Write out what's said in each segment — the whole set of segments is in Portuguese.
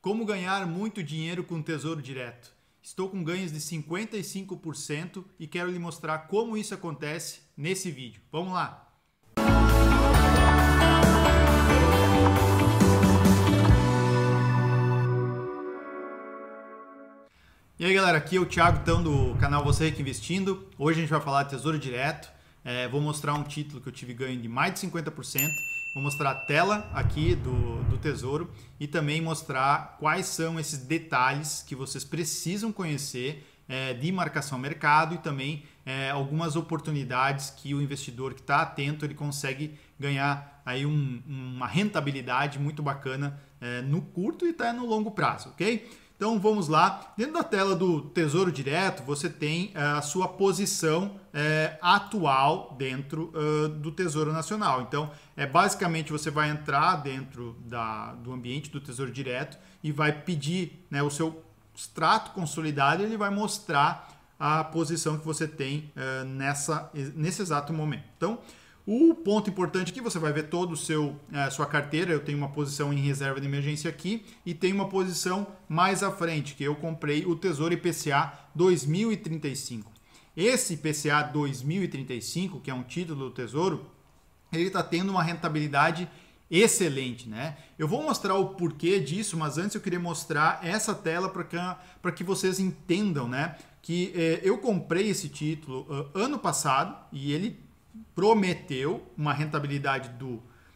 Como ganhar muito dinheiro com Tesouro Direto? Estou com ganhos de 55% e quero lhe mostrar como isso acontece nesse vídeo. Vamos lá! E aí galera, aqui é o Thiago então, do canal Você Rico Investindo. Hoje a gente vai falar de Tesouro Direto. Vou mostrar um título que eu tive ganho de mais de 50%. Vou mostrar a tela aqui do Tesouro e também mostrar quais são esses detalhes que vocês precisam conhecer de marcação ao mercado e também algumas oportunidades que o investidor que está atento ele consegue ganhar aí uma rentabilidade muito bacana no curto e até no longo prazo, ok? Então vamos lá, dentro da tela do Tesouro Direto você tem a sua posição atual dentro do Tesouro Nacional. Então basicamente você vai entrar dentro do ambiente do Tesouro Direto e vai pedir o seu extrato consolidado e ele vai mostrar a posição que você tem nesse exato momento. Então o ponto importante aqui, você vai ver todo sua carteira. Eu tenho uma posição em reserva de emergência aqui e tenho uma posição mais à frente, que eu comprei o Tesouro IPCA 2035. Esse IPCA 2035, que é um título do Tesouro, ele está tendo uma rentabilidade excelente, né? Eu vou mostrar o porquê disso, mas antes eu queria mostrar essa tela para que vocês entendam, né? Que eu comprei esse título ano passado e ele prometeu uma rentabilidade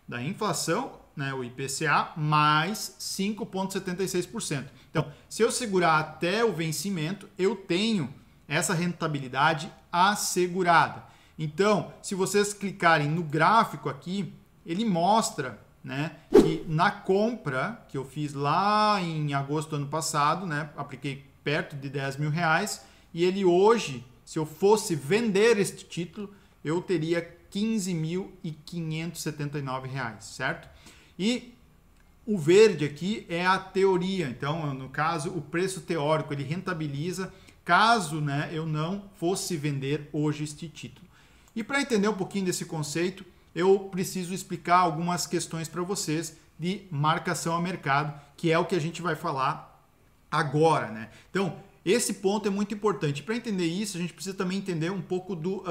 da inflação, né, o IPCA, mais 5,76%. Então, se eu segurar até o vencimento, eu tenho essa rentabilidade assegurada. Então, se vocês clicarem no gráfico aqui, ele mostra, né, que na compra que eu fiz lá em agosto do ano passado, né, apliquei perto de R$10 mil, e ele hoje, se eu fosse vender este título, eu teria R$15.579, certo? E o verde aqui é a teoria. Então, no caso, o preço teórico ele rentabiliza caso, né, eu não fosse vender hoje este título. E para entender um pouquinho desse conceito, eu preciso explicar algumas questões para vocês de marcação a mercado, que é o que a gente vai falar agora, né? Então, esse ponto é muito importante. Para entender isso, a gente precisa também entender um pouco do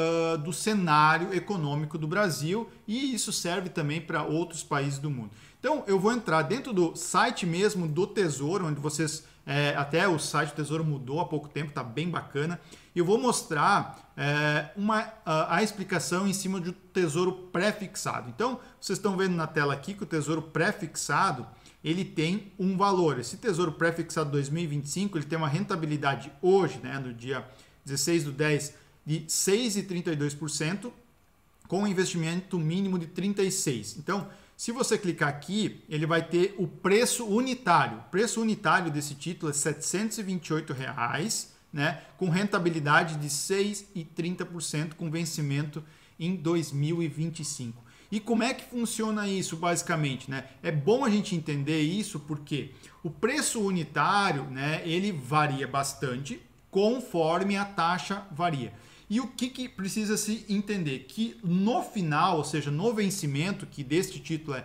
cenário econômico do Brasil, e isso serve também para outros países do mundo. Então, eu vou entrar dentro do site mesmo do Tesouro, onde vocês... até o site do Tesouro mudou há pouco tempo, está bem bacana. E eu vou mostrar a explicação em cima do Tesouro pré-fixado. Então, vocês estão vendo na tela aqui que o Tesouro pré-fixado ele tem um valor. Esse Tesouro pré-fixado 2025, ele tem uma rentabilidade hoje, né, no dia 16/10, de 6,32%, com um investimento mínimo de 36%. Então, se você clicar aqui, ele vai ter o preço unitário. O preço unitário desse título é R$ 728, né, com rentabilidade de 6,30%, com vencimento em 2025. E como é que funciona isso basicamente, né? É bom a gente entender isso porque o preço unitário, né, ele varia bastante conforme a taxa varia. E o que precisa se entender? Que no final, ou seja, no vencimento, que deste título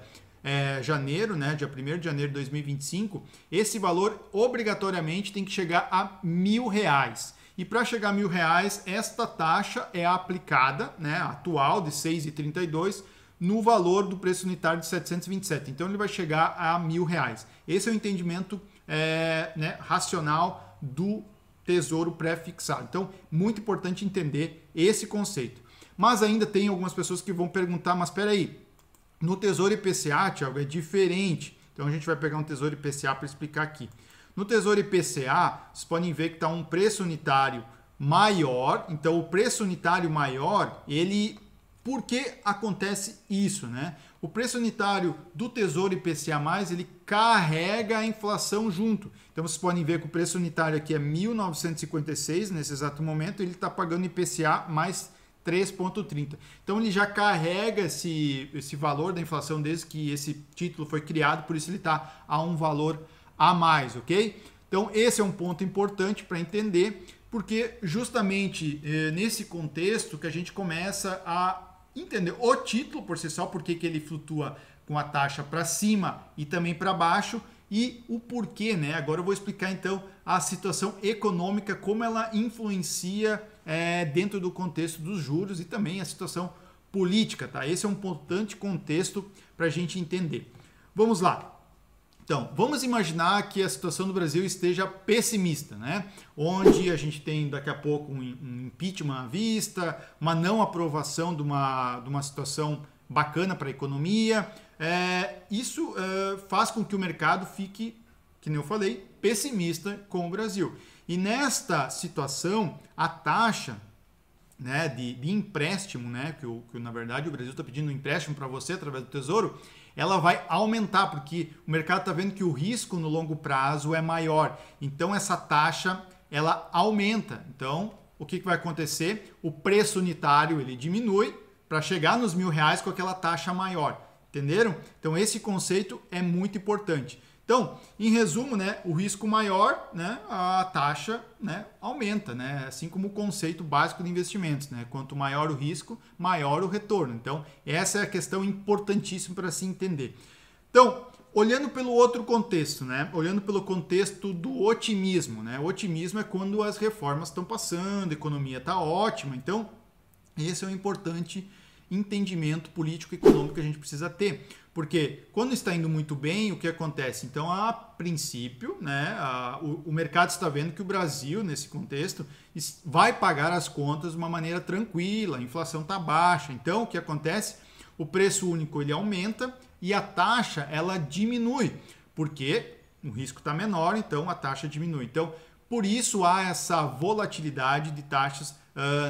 é janeiro, né, dia 1º de janeiro de 2025, esse valor obrigatoriamente tem que chegar a R$1.000. E para chegar a R$1.000, esta taxa é aplicada, né, atual de 6,32, no valor do preço unitário de 727. Então ele vai chegar a R$1.000. Esse é o entendimento né, racional do Tesouro pré-fixado. Então, muito importante entender esse conceito. Mas ainda tem algumas pessoas que vão perguntar, mas espera aí, no Tesouro IPCA, Thiago, é diferente. Então a gente vai pegar um Tesouro IPCA para explicar aqui. No Tesouro IPCA, vocês podem ver que está um preço unitário maior. Então o preço unitário maior, ele... Por que acontece isso, né? O preço unitário do Tesouro IPCA+, ele carrega a inflação junto. Então, vocês podem ver que o preço unitário aqui é 1.956 nesse exato momento, ele está pagando IPCA mais 3,30. Então, ele já carrega esse valor da inflação desde que esse título foi criado, por isso ele está a um valor a mais, ok? Então, esse é um ponto importante para entender, porque justamente nesse contexto que a gente começa a entender o título por si só, porque que ele flutua com a taxa para cima e também para baixo, e o porquê, né? Agora eu vou explicar então a situação econômica, como ela influencia dentro do contexto dos juros e também a situação política, tá? Esse é um importante contexto para a gente entender. Vamos lá. Então, vamos imaginar que a situação do Brasil esteja pessimista, né? Onde a gente tem daqui a pouco um impeachment à vista, uma não aprovação de uma situação bacana para a economia. Isso faz com que o mercado fique, que nem eu falei, pessimista com o Brasil. E nesta situação, a taxa, né, de empréstimo, né, que na verdade o Brasil está pedindo um empréstimo para você através do Tesouro, ela vai aumentar, porque o mercado está vendo que o risco no longo prazo é maior. Então essa taxa ela aumenta. Então o que vai acontecer? O preço unitário ele diminui para chegar nos R$1.000 com aquela taxa maior. Entenderam? Então esse conceito é muito importante. Então, em resumo, né, o risco maior, né, a taxa, né, aumenta, né, assim como o conceito básico de investimentos, né, quanto maior o risco, maior o retorno. Então, essa é a questão importantíssima para se entender. Então, olhando pelo outro contexto, né, olhando pelo contexto do otimismo, né, o otimismo é quando as reformas estão passando, a economia está ótima. Então, esse é um importante entendimento político e econômico que a gente precisa ter. Porque quando está indo muito bem, o que acontece? Então, a princípio, né, o mercado está vendo que o Brasil, nesse contexto, vai pagar as contas de uma maneira tranquila, a inflação está baixa. Então, o que acontece? O preço único ele aumenta e a taxa ela diminui, porque o risco está menor, então a taxa diminui. Então, por isso há essa volatilidade de taxas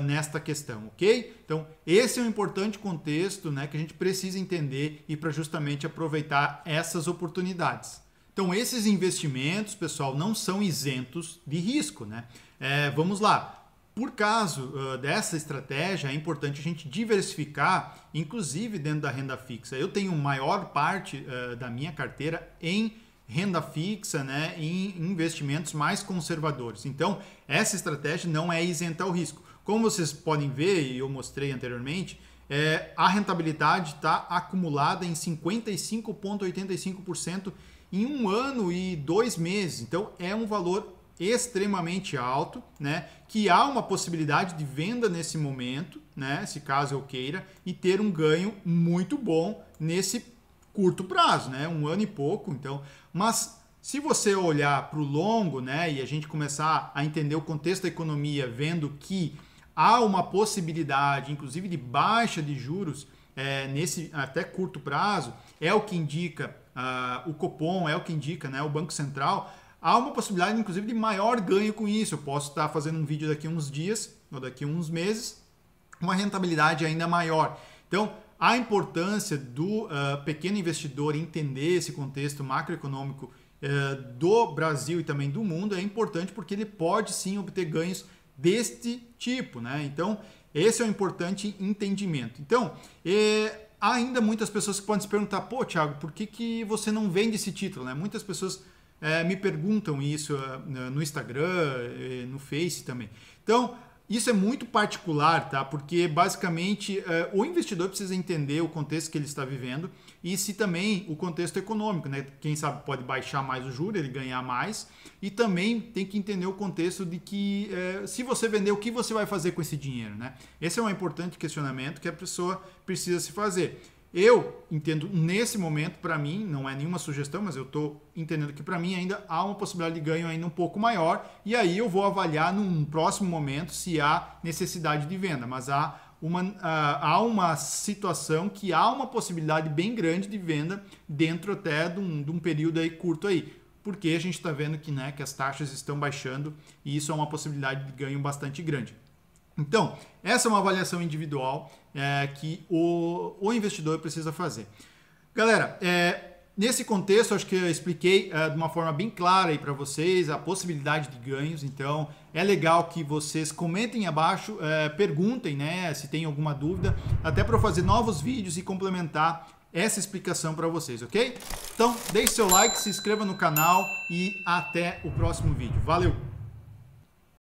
nesta questão, ok? Então, esse é um importante contexto, né, que a gente precisa entender e para justamente aproveitar essas oportunidades. Então, esses investimentos, pessoal, não são isentos de risco, né? Vamos lá. Por caso dessa estratégia, é importante a gente diversificar, inclusive dentro da renda fixa. Eu tenho maior parte da minha carteira em renda fixa, né, em investimentos mais conservadores. Então, essa estratégia não é isenta ao risco. Como vocês podem ver, e eu mostrei anteriormente, a rentabilidade está acumulada em 55,85% em 1 ano e 2 meses. Então, é um valor extremamente alto, né, que há uma possibilidade de venda nesse momento, né, se caso eu queira, e ter um ganho muito bom nesse curto prazo, né, 1 ano e pouco. Então, mas se você olhar para o longo, né, e a gente começar a entender o contexto da economia, vendo que há uma possibilidade, inclusive, de baixa de juros nesse até curto prazo, é o que indica o Copom, é o que indica, né, o Banco Central. Há uma possibilidade, inclusive, de maior ganho com isso. Eu posso estar fazendo um vídeo daqui a uns dias ou daqui a uns meses, uma rentabilidade ainda maior. Então, a importância do pequeno investidor entender esse contexto macroeconômico do Brasil e também do mundo é importante, porque ele pode sim obter ganhos deste tipo, né? Então, esse é um importante entendimento. Então, há ainda muitas pessoas que podem se perguntar, pô, Thiago, por que você não vende esse título, né? Muitas pessoas me perguntam isso no Instagram, no Face também. Então, isso é muito particular, tá? Porque basicamente o investidor precisa entender o contexto que ele está vivendo e se também o contexto econômico, né? Quem sabe pode baixar mais o juro, ele ganhar mais, e também tem que entender o contexto de que se você vender, o que você vai fazer com esse dinheiro, né? Esse é um importante questionamento que a pessoa precisa se fazer. Eu entendo nesse momento, para mim, não é nenhuma sugestão, mas eu estou entendendo que para mim ainda há uma possibilidade de ganho ainda um pouco maior, e aí eu vou avaliar num próximo momento se há necessidade de venda, mas há uma situação que há uma possibilidade bem grande de venda dentro até de um período aí curto aí, porque a gente está vendo que, né, que as taxas estão baixando e isso é uma possibilidade de ganho bastante grande. Então, essa é uma avaliação individual que o investidor precisa fazer. Galera, nesse contexto, acho que eu expliquei de uma forma bem clara aí para vocês a possibilidade de ganhos. Então, é legal que vocês comentem abaixo, perguntem, né, se tem alguma dúvida, até para eu fazer novos vídeos e complementar essa explicação para vocês, ok? Então, deixe seu like, se inscreva no canal e até o próximo vídeo. Valeu!